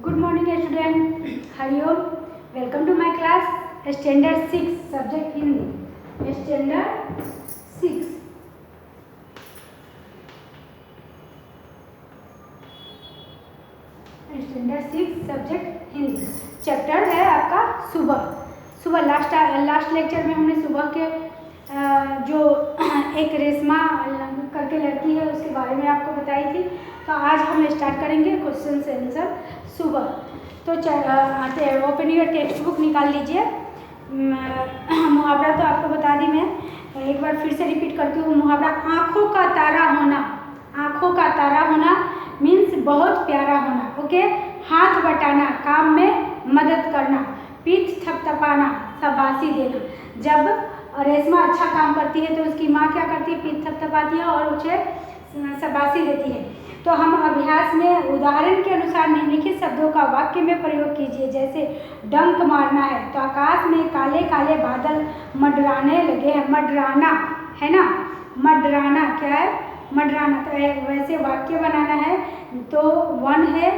Good morning student. Hariom. Welcome to my class. Standard 6 subject Hindi. Standard 6. Standard 6 subject Hindi. Chapter है आपका सुबह. सुबह last lecture में हमने सुबह के जो एक रेशमा करके लड़की है उसके बारे में आपको बताई थी. तो आज हम स्टार्ट करेंगे क्वेश्चन से आंसर सुबह. तो ओपन योर टेक्स्ट बुक निकाल लीजिए. मुहावरा तो आपको बता दी मैं, एक बार फिर से रिपीट करती हूँ. मुहावरा आँखों का तारा होना. आँखों का तारा होना मीन्स बहुत प्यारा होना. ओके. हाथ बटाना काम में मदद करना. पीठ थपथपाना शाबाशी देना. जब रेशमा अच्छा काम करती है तो उसकी माँ क्या करती है, पीठ थपथपाती है और उसे शाबाशी देती है. तो हम अभ्यास में उदाहरण के अनुसार निम्नलिखित शब्दों का वाक्य में प्रयोग कीजिए. जैसे डंक मारना है तो आकाश में काले काले बादल मंडराने लगे हैं. मंडराना है ना, मंडराना क्या है, मंडराना. तो वैसे वाक्य बनाना है तो वन है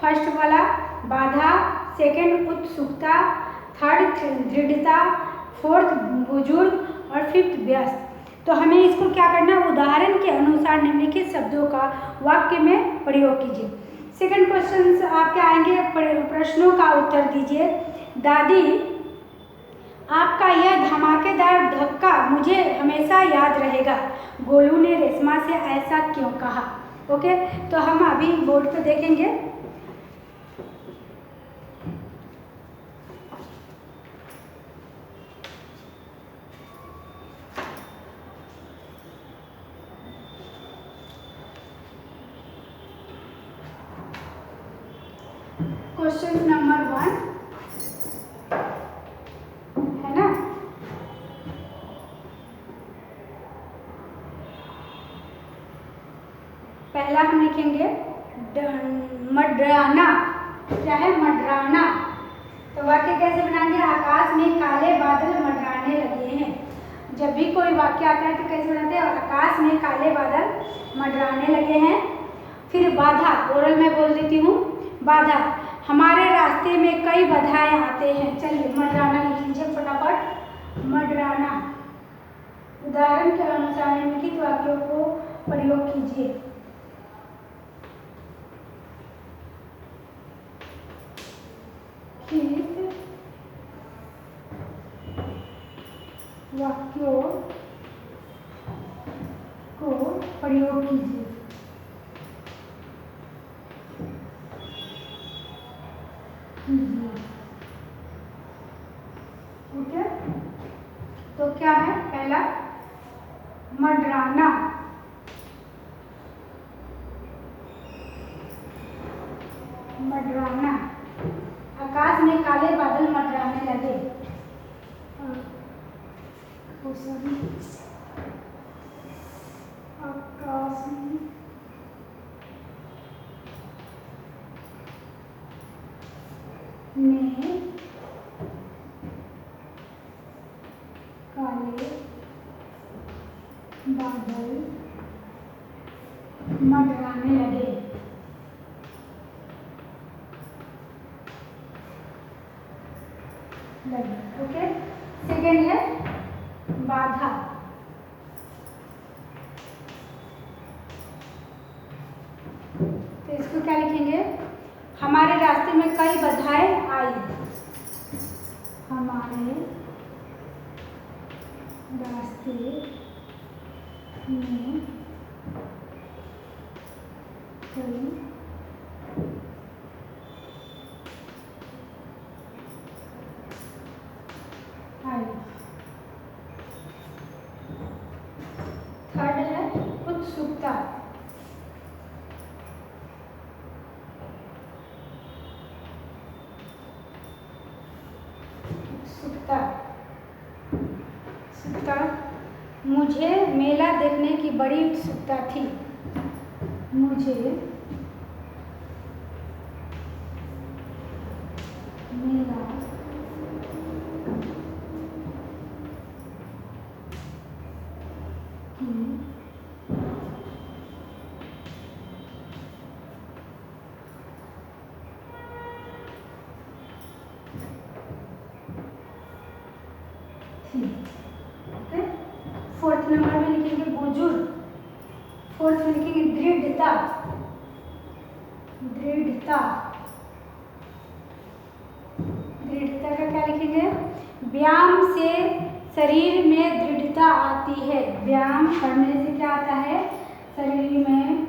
फर्स्ट वाला बाधा, सेकंड उत्सुकता, थर्ड दृढ़ता, फोर्थ बुजुर्ग और फिफ्थ व्यस्त. तो हमें इसको क्या करना है, उदाहरण के अनुसार निम्नलिखित शब्दों का वाक्य में प्रयोग कीजिए. सेकंड क्वेश्चन आपके आएंगे, प्रश्नों का उत्तर दीजिए. दादी आपका यह धमाकेदार धक्का मुझे हमेशा याद रहेगा. गोलू ने रेशमा से ऐसा क्यों कहा. ओके. तो हम अभी बोर्ड पे देखेंगे. क्वेश्चन नंबर 1 है ना. पहला हम लिखेंगे मडराना. क्या है, मडराना. तो वाक्य कैसे बनाएंगे, आकाश में काले बादल मंडराने लगे हैं. जब भी कोई वाक्य आता है तो कैसे बनाते हैं, आकाश में काले बादल मंडराने लगे हैं. फिर बाधा, ओरल में बोल देती हूँ. बाधा, हमारे रास्ते में कई बाधाएं आते हैं. चलिए मंडराना लिख लीजिए फटाफट. मंडराना. उदाहरण के अनुसार निम्नलिखित वाक्यों को प्रयोग कीजिए. वाक्यों को प्रयोग कीजिए. ओके. तो क्या है, पहला मंडराना. मंडराना, आकाश में काले बादल मंडराने लगे. आकाश में काले बादल मंडराने लगे. ओके. सेकेंड है बाधा. तो इसको क्या लिखेंगे, हमारे रास्ते में कई बाधाएं आई. हमारे रास्ते में कई आई. थर्ड है उत्सुकता. उत्सुकता. मुझे मेला देखने की बड़ी उत्सुकता थी. मुझे मेला की थी। ओके, फोर्थ नंबर में लिखेंगे बुजुर्ग, फोर्थ में लिखेंगे दृढ़ता, दृढ़ता, दृढ़ता का क्या लिखेंगे? व्यायाम से शरीर में दृढ़ता आती है, व्यायाम करने से क्या आता है? शरीर में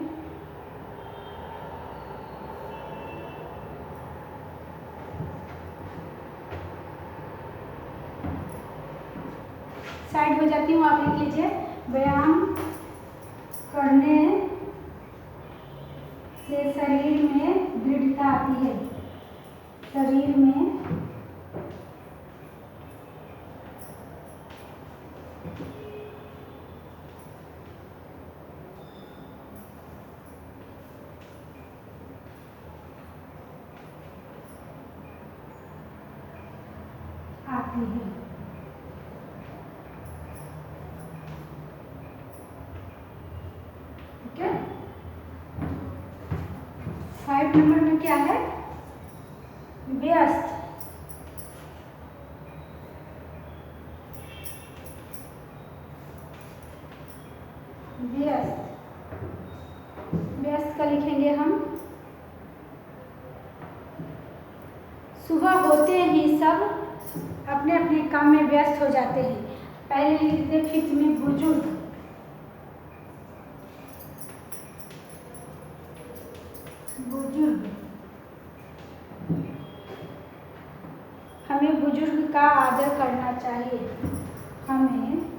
साइड हो जाती हूँ, आप लिख लीजिए। व्यायाम करने से शरीर में दृढ़ता आती है, शरीर में आती है। ओके, 5 नंबर में क्या है? व्यस्त, व्यस्त, व्यस्त का लिखेंगे हम सुबह होते ही सब अपने अपने काम में व्यस्त हो जाते हैं। पहले लिखते 5th में बुजुर्ग, बुजुर्ग, हमें बुजुर्ग का आदर करना चाहिए, हमें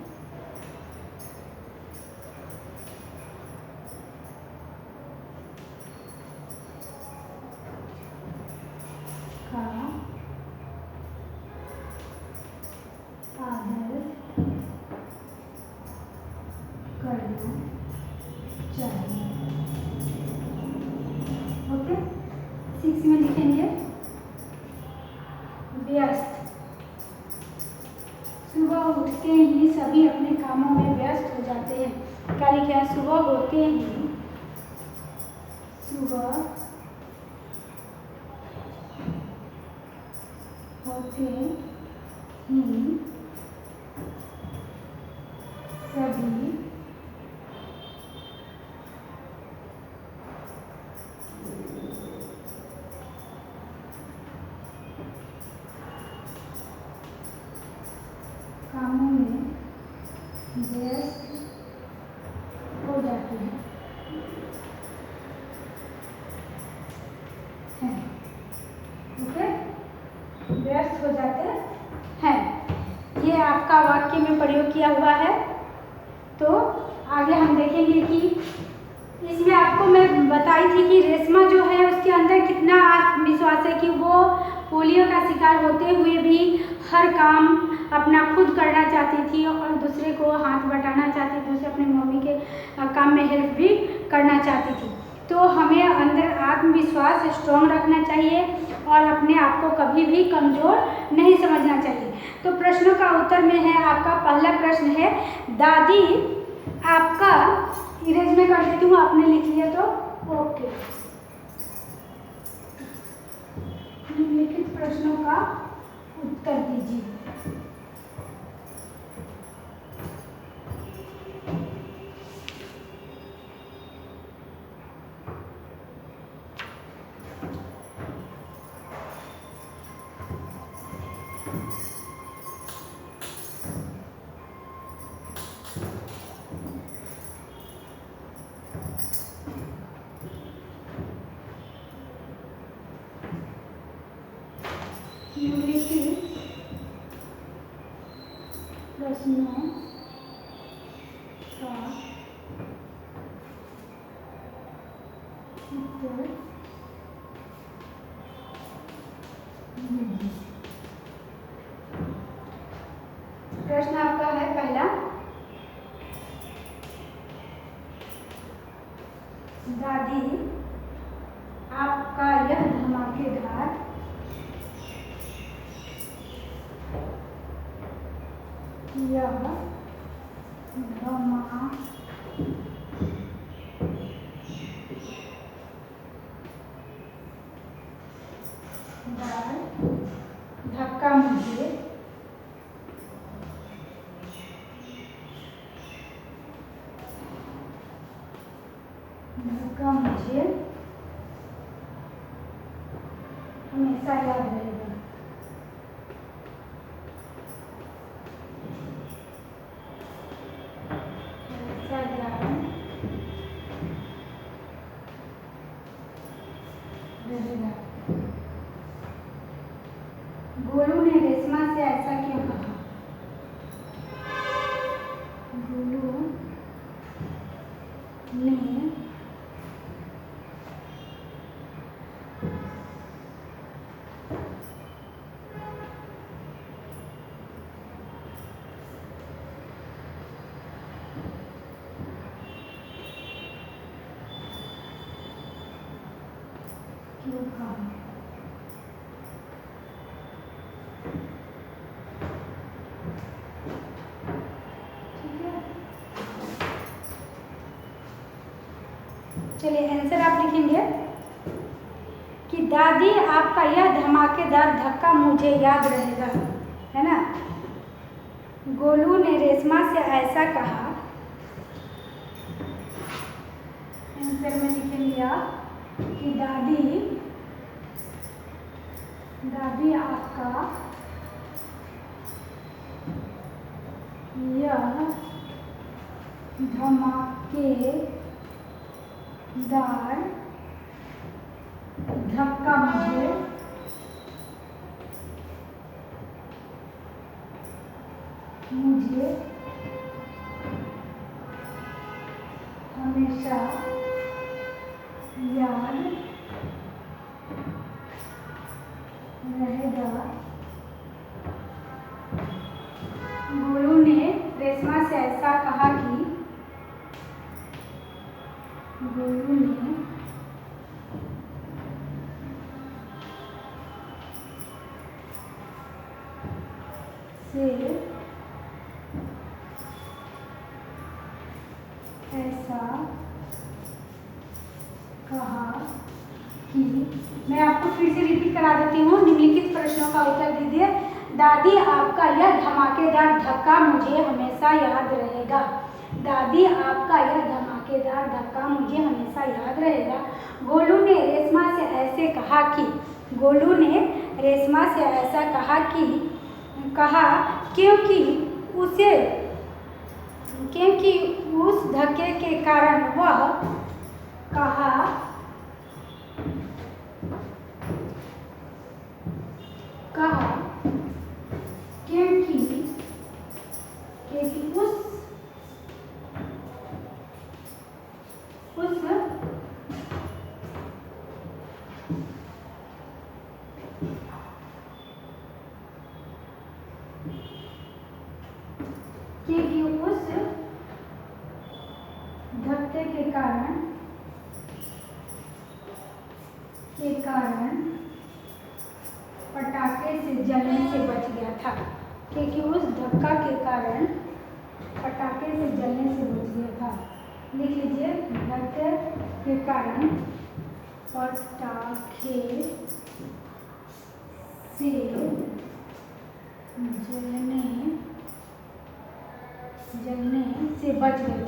का आदर करना चाहिए। ओके, 6 में लिखेंगे व्यस्त, सुबह उठते ही सभी अपने कामों में व्यस्त हो जाते हैं। क्या लिखा है? सुबह होते ही, सुबह होते ही सभी कामों में व्यस्त हो जाते हैं। ओके, व्यस्त हो जाते हैं। ये आपका वाक्य में प्रयोग किया हुआ है। तो आगे हम देखेंगे कि इसमें आपको मैं बताई थी कि रेशमा जो है उसके अंदर कितना आत्मविश्वास है कि वो पोलियो का शिकार होते हुए भी हर काम अपना खुद करना चाहती थी और दूसरे को हाथ बटाना चाहती थी, दूसरे अपने मम्मी के काम में हेल्प भी करना चाहती थी। तो हमें अंदर आत्मविश्वास स्ट्रॉन्ग रखना चाहिए और अपने आप को कभी भी कमज़ोर नहीं समझना चाहिए। तो प्रश्नों का उत्तर में है, आपका पहला प्रश्न है दादी, आपका इरेज में कर देती हूँ, आपने लिख लिया तो ओके। निम्नलिखित प्रश्नों का उत्तर दीजिए। निम्नलिखित प्रश्नों का उत्तर दीजिए। प्रश्न आपका है पहला, दादी, आपका यह धमाकेदार धक्का मुझे मुझे हमेशा याद रहेगा। हमेशा याद रहेगा। गोलू ने रेशमा से ऐसा क्यों कहा? गोलू ने क्यों कहा? चलिए आंसर आप लिखेंगे कि दादी आपका यह धमाकेदार धक्का मुझे याद रहेगा, है ना। गोलू ने रेशमा से ऐसा कहा, आंसर में लिखेंगे आप कि दादी आपका यह धमाकेदार धक्का मुझे हमेशा याद रहेगा। गोलू ने रेशमा से ऐसा कहा कि गोलू ने से ऐसा कहा कि, मैं आपको फिर से रिपीट करा देती हूँ, निम्नलिखित प्रश्नों का उत्तर दीजिए। दादी आपका यह धमाकेदार धक्का मुझे हमेशा याद रहेगा। दादी आपका यह धमाकेदार धक्का मुझे हमेशा याद रहेगा। गोलू ने रेशमा से ऐसे कहा कि, गोलू ने रेशमा से ऐसा कहा क्योंकि उस धक्के के कारण वह उस धक्के के कारण पटाखे से जलने से बच गया था। क्योंकि उस धक्का के कारण पटाखे से जलने से बच गया था। लिख लीजिए, धक्के के कारण पटाखे से जलने से बच गया था।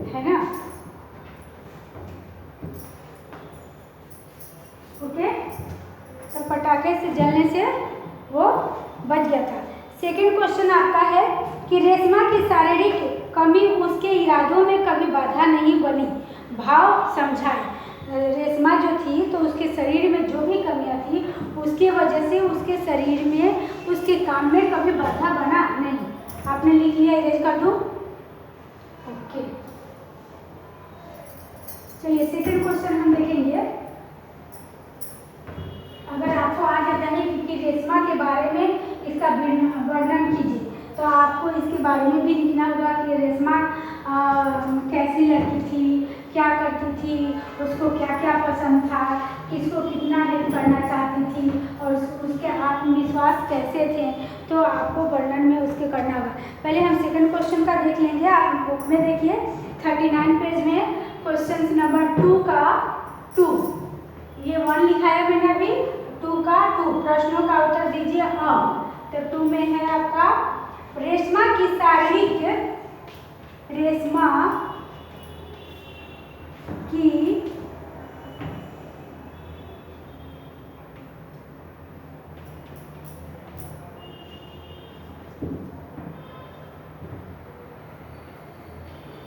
है ना। ओके, तो पटाखे से जलने से वो बच गया था। सेकंड क्वेश्चन आपका है कि रेशमा की शारीरिक कमी उसके इरादों में कभी बाधा नहीं बनी। भाव समझाएं। रेशमा जो थी तो उसके शरीर में जो भी कमियां थी उसकी वजह से उसके शरीर में, उसके काम में कभी बाधा बना नहीं। आपने लिख लिया, इरेज कर दूं? ओके, चलिए सेकंड क्वेश्चन हम देखेंगे। अगर आपको आ जाता है कि रेशमा के बारे में इसका वर्णन कीजिए, तो आपको इसके बारे में भी लिखना होगा कि रेशमा कैसी लड़की थी, क्या करती थी, उसको क्या क्या पसंद था, किसको कितना हेल्प करना चाहती थी और उसके आत्मविश्वास कैसे थे, तो आपको वर्णन में उसके करना होगा। पहले हम सेकंड क्वेश्चन का देख लेंगे। आप बुक में देखिए 39 पेज में क्वेश्चन नंबर 2 का 2, ये 1 लिखा है मैंने अभी, 2 का 2 प्रश्नों का उत्तर दीजिए। तो 2 में है आपका, रेशमा की शारीरिक रेशमा की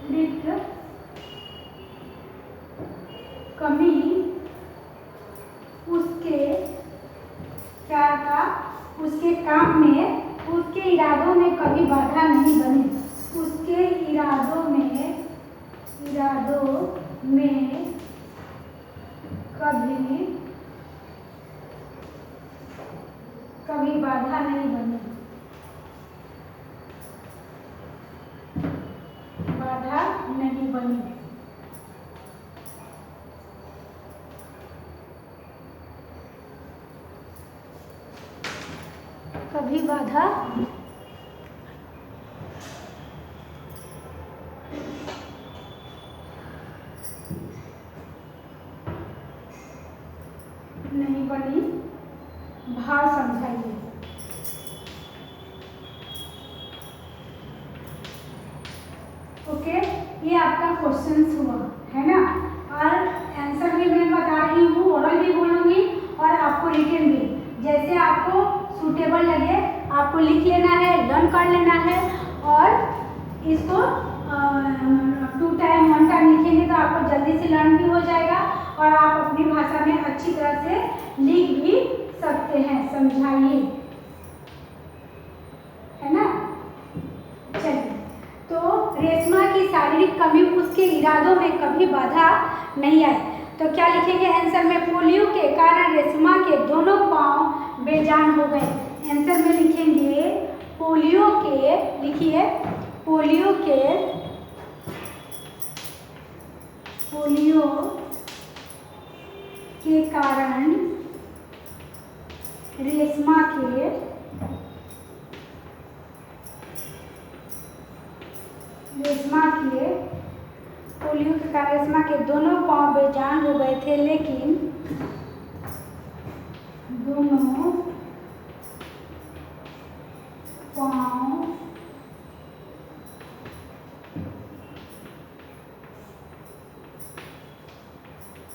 विद कमी उसके क्या था, उसके काम में, उसके इरादों में कभी बाधा नहीं बनी। उसके इरादों में कभी बाधा नहीं बनी। बाधा नहीं बनी। कभी बाधा नहीं बनी। भाव समझाइए। ओके, ये आपका क्वेश्चन हुआ है ना, और आंसर भी मैं बता रही हूँ, ओरल भी बोलूँगी और आपको रिटन भी, जैसे आपको सूटेबल लगे आपको लिख लेना है, लर्न कर लेना है, और इसको 2 टाइम 1 टाइम लिखेंगे तो आपको जल्दी से लर्न भी हो जाएगा और आप अपनी भाषा में अच्छी तरह से लिख भी सकते हैं। समझाइए, है ना। चलिए, तो रेशमा की शारीरिक कमी उसके इरादों में कभी बाधा नहीं आई, तो क्या लिखेंगे आंसर में, पोलियो के कारण रेशमा के दोनों पांव बेजान हो गए। आंसर में लिखेंगे पोलियो के, लिखिए पोलियो के कारण रेशमा के पोलियो के कारण रेशमा के दोनों पांव बेजान हो गए थे, लेकिन दोनों पांव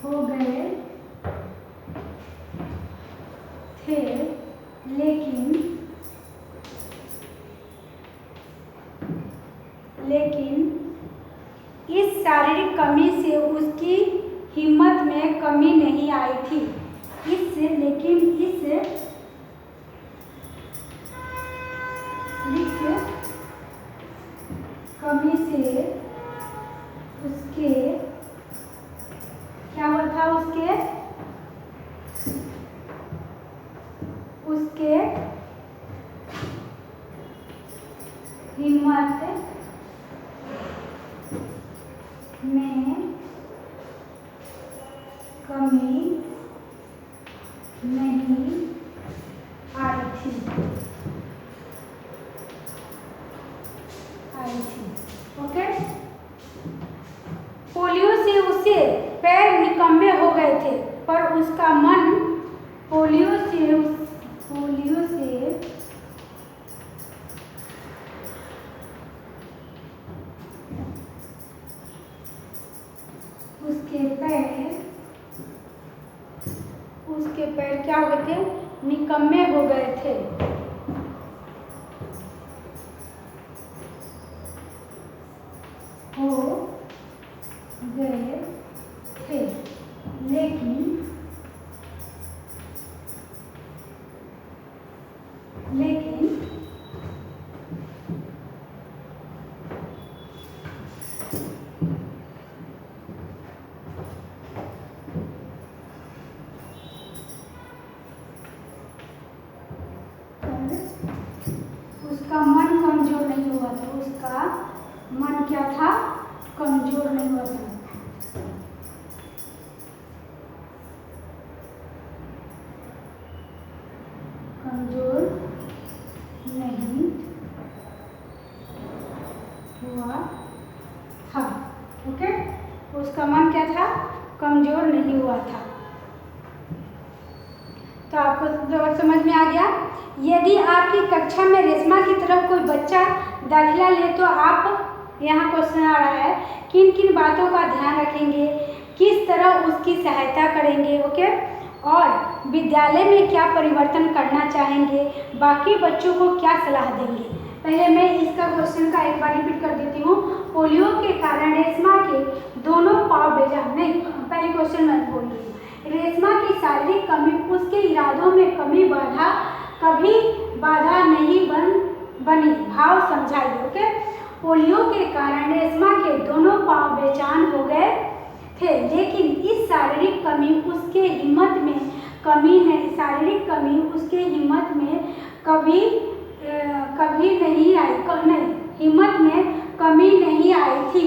हो गए थे, लेकिन इस शारीरिक कमी से उसकी हिम्मत में कमी नहीं आई थी। लेकिन इस कमी से उसके क्या हुआ था, उसके हिम्मत में कमी नहीं आई थी। ओके, पोलियो से उसके पैर निकम्मे हो गए थे, पर उसका मन पोलियो से उसके पैर क्या हुए थे, निकम्मे हो गए थे। लेकिन उसका मन कमजोर नहीं हुआ था। उसका मन क्या था, कमजोर नहीं हुआ था। कमजोर नहीं हुआ था। ओके, उसका मन क्या था, कमजोर नहीं हुआ था। तो आपको तो समझ में आ गया। यदि आपकी कक्षा में रेशमा की तरफ कोई बच्चा दाखिला ले तो आप यहाँ क्वेश्चन आ रहा है किन किन बातों का ध्यान रखेंगे, किस तरह उसकी सहायता करेंगे, ओके, और विद्यालय में क्या परिवर्तन करना चाहेंगे, बाकी बच्चों को क्या सलाह देंगे। पहले मैं इसका क्वेश्चन का एक बार रिपीट कर देती हूँ। पोलियो के कारण रेशमा के दोनों पाँव बेजान, नहीं पहले क्वेश्चन मैं बोल रही हूँ। रेशमा की शारीरिक कमी उसके इरादों में कभी बाधा नहीं बनी, भाव समझाइए, ओके। पोलियो के कारण रेशमा के दोनों पाँव बेजान हो गए थे, लेकिन इस शारीरिक कमी उसके हिम्मत में कभी नहीं आई, हिम्मत में कमी नहीं आई थी,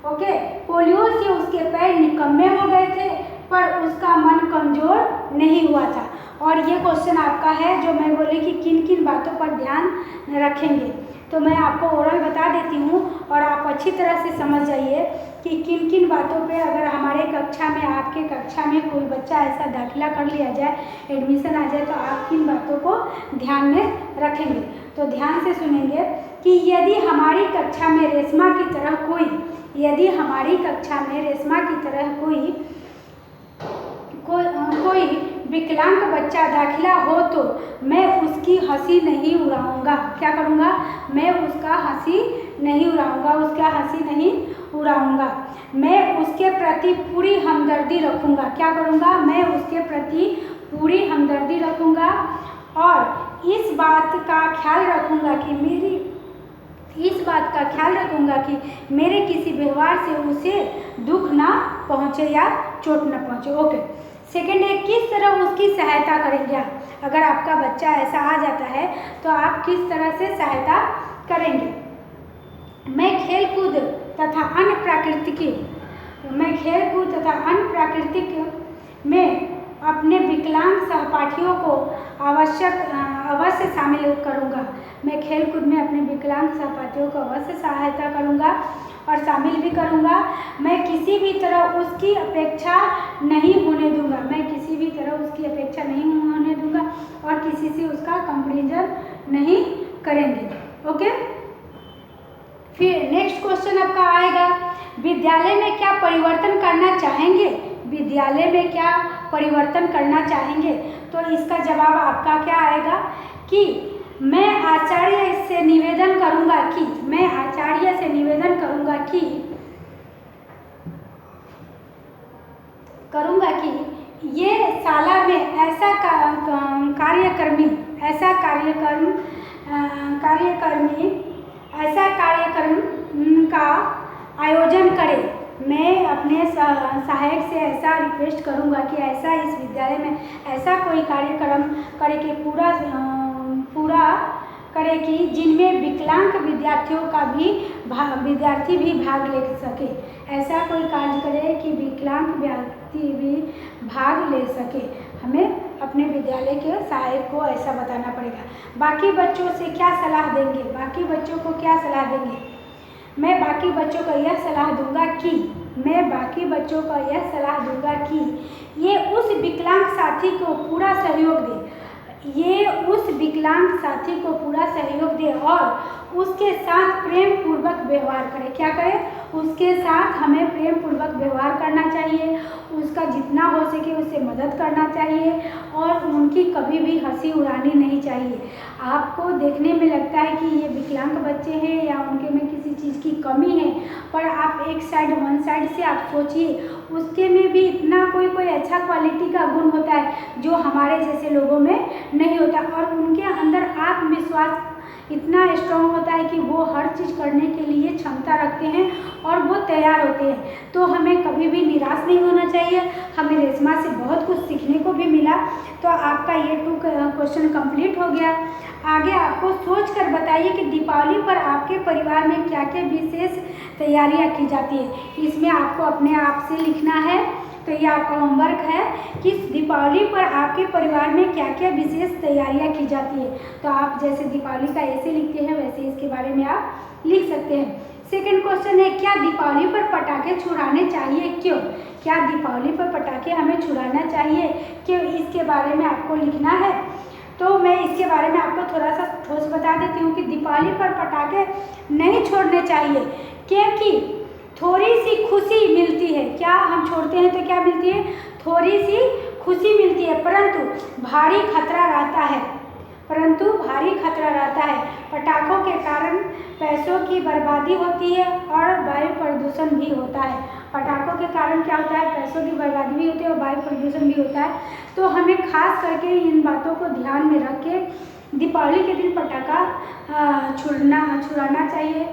ओके। पोलियो से उसके पैर निकम्मे हो गए थे पर उसका मन कमजोर नहीं हुआ था। और ये क्वेश्चन आपका है जो मैं बोली कि किन किन बातों पर ध्यान रखेंगे, तो मैं आपको ओरल बता देती हूँ और आप अच्छी तरह से समझ जाइए कि किन किन बातों पे अगर हमारे कक्षा में, आपके कक्षा में कोई बच्चा ऐसा दाखिला कर लिया जाए, एडमिशन आ जाए, तो आप किन बातों को ध्यान में रखेंगे। तो ध्यान से सुनेंगे कि यदि हमारी कक्षा में रेशमा की तरह कोई विकलांग बच्चा दाखिला हो तो मैं उसकी हंसी नहीं उड़ाऊंगा। क्या करूंगा? मैं उसका हंसी नहीं उड़ाऊंगा। मैं उसके प्रति पूरी हमदर्दी रखूंगा। क्या करूंगा? मैं उसके प्रति पूरी हमदर्दी रखूंगा और इस बात का ख्याल रखूंगा कि मेरे किसी व्यवहार से उसे दुख ना पहुंचे या चोट ना पहुंचे। ओके। सेकेंड है, किस तरह उसकी सहायता करेंगे आप। अगर आपका बच्चा ऐसा आ जाता है तो आप किस तरह से सहायता करेंगे। मैं खेल कूद तथा अन्य प्राकृतिक में अपने विकलांग सहपाठियों को अवश्य शामिल करूंगा। मैं खेल कूद में अपने विकलांग सहपाठियों को अवश्य सहायता करूंगा और शामिल भी करूंगा। मैं किसी भी तरह उसकी अपेक्षा नहीं होने दूंगा और किसी से उसका कंपैरिजन नहीं करेंगे। ओके। फिर नेक्स्ट क्वेश्चन आपका आएगा, विद्यालय में क्या परिवर्तन करना चाहेंगे। तो इसका जवाब आपका क्या आएगा कि मैं आचार्य से निवेदन करूंगा कि ये शाला में ऐसा कार्यक्रम का आयोजन करे। मैं अपने सहायक से ऐसा रिक्वेस्ट करूंगा कि ऐसा इस विद्यालय में ऐसा कोई कार्यक्रम करे कि पूरा करे कि जिनमें विकलांग विद्यार्थी भी भाग ले सके। ऐसा कोई कार्य करे कि विकलांग विद्यार्थी भी भाग ले सके। हमें अपने विद्यालय के सहायक को ऐसा बताना पड़ेगा। बाकी बच्चों से क्या सलाह देंगे, बाकी बच्चों को क्या सलाह देंगे। मैं बाकी बच्चों को यह सलाह दूंगा कि ये उस विकलांग साथी को पूरा सहयोग दे और उसके साथ प्रेम पूर्वक व्यवहार करें। क्या करें? उसके साथ हमें प्रेम पूर्वक व्यवहार करना चाहिए, उसका जितना हो सके उससे मदद करना चाहिए और उनकी कभी भी हंसी उड़ानी नहीं चाहिए। आपको देखने में लगता है कि ये विकलांग बच्चे हैं या उनके में किसी चीज़ की कमी है, पर आप वन साइड से आप सोचिए, उसके में भी इतना कोई अच्छा क्वालिटी का गुण होता है जो हमारे जैसे लोगों में नहीं होता और उनके अंदर आत्मविश्वास इतना स्ट्रांग होता है कि वो हर चीज़ करने के लिए क्षमता रखते हैं और वो तैयार होते हैं। तो हमें कभी भी निराश नहीं होना चाहिए। हमें रेशमा से बहुत कुछ सीखने को भी मिला। तो आपका ये 2 क्वेश्चन कंप्लीट हो गया। आगे आपको सोच कर बताइए कि दीपावली पर आपके परिवार में क्या क्या विशेष तैयारियां की जाती है। इसमें आपको अपने आप से लिखना है। तो ये आपका होमवर्क है कि दीपावली पर आपके परिवार में क्या क्या विशेष तैयारियां की जाती है। तो आप जैसे दीपावली का ऐसे लिखते हैं वैसे इसके बारे में आप लिख सकते हैं। सेकंड क्वेश्चन है, क्या दीपावली पर पटाखे छुड़ाने चाहिए, क्यों। क्या दीपावली पर पटाखे हमें छुड़ाना चाहिए, क्यों, इसके बारे में आपको लिखना है। तो मैं इसके बारे में आपको थोड़ा सा ठोस बता देती हूँ कि दीपावली पर पटाखे नहीं छोड़ने चाहिए क्योंकि थोड़ी सी खुशी मिलती है। क्या हम छोड़ते हैं तो क्या मिलती है? थोड़ी सी खुशी मिलती है, परंतु भारी खतरा रहता है, परंतु भारी खतरा रहता है। पटाखों के कारण पैसों की बर्बादी होती है और वायु प्रदूषण भी होता है। पटाखों के कारण क्या होता है? पैसों की बर्बादी भी होती है और वायु प्रदूषण भी होता है। तो हमें खास करके इन बातों को ध्यान में रख के दीपावली के दिन पटाखा छुड़ाना चाहिए।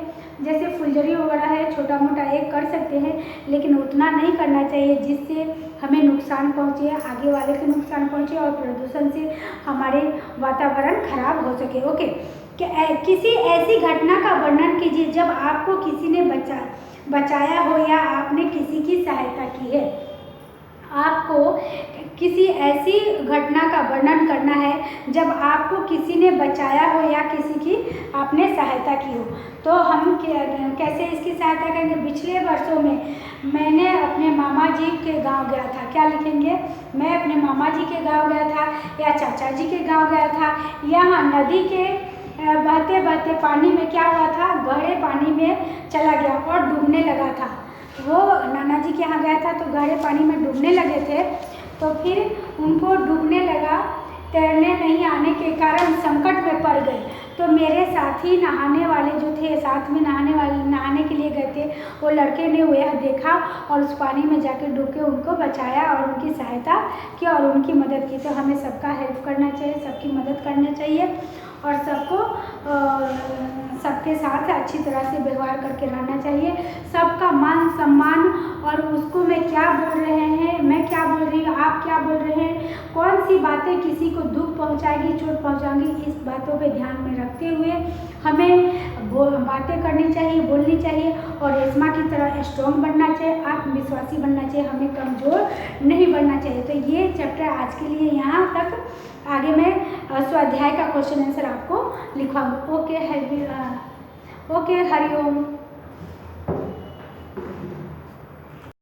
जैसे फुलझड़ी वगैरह है, छोटा मोटा एक कर सकते हैं, लेकिन उतना नहीं करना चाहिए जिससे हमें नुकसान पहुँचे, आगे वाले को नुकसान पहुँचे और प्रदूषण से हमारे वातावरण खराब हो सके। ओके, किसी ऐसी घटना का वर्णन कीजिए जब आपको किसी ने बचाया हो या आपने किसी की सहायता की है। आपको किसी ऐसी घटना का वर्णन करना है जब आपको किसी ने बचाया हो या किसी की आपने सहायता की हो। तो हम कैसे इसकी सहायता करेंगे? पिछले वर्षों में मैंने अपने मामा जी के गांव गया था। क्या लिखेंगे? मैं अपने मामा जी के गांव गया था या चाचा जी के गांव गया था। यहाँ नदी के बहते बहते पानी में क्या हुआ था? गहरे पानी में चला गया और डूबने लगा था। वो नाना जी के यहाँ गया था तो गहरे पानी में डूबने लगे थे, तो फिर उनको डूबने लगा, तैरने नहीं आने के कारण संकट में पड़ गए। तो मेरे साथी नहाने वाले जो थे, साथ में नहाने के लिए गए थे, वो लड़के ने वह देखा और उस पानी में जाकर डूब के उनको बचाया और उनकी सहायता की और उनकी मदद की। तो हमें सबका हेल्प करना चाहिए, सबकी मदद करना चाहिए और सबके साथ अच्छी तरह से व्यवहार करके रहना चाहिए। सबका मान सम्मान, और उसको मैं क्या बोल रहे हैं, मैं क्या बोल रही हूँ, आप क्या बोल रहे हैं, कौन सी बातें किसी को दुख पहुँचाएगी, चोट पहुँचाएंगी, इस बातों पे ध्यान में रखते हुए हमें बातें करनी चाहिए, बोलनी चाहिए और रेशमा की तरह स्ट्रॉन्ग बनना चाहिए, आत्मविश्वासी बनना चाहिए, हमें कमज़ोर नहीं बनना चाहिए। तो ये चैप्टर आज के लिए यहाँ तक। आगे मैं स्वाध्याय का क्वेश्चन आंसर आपको लिखवाऊंगी। ओके, हरिओम।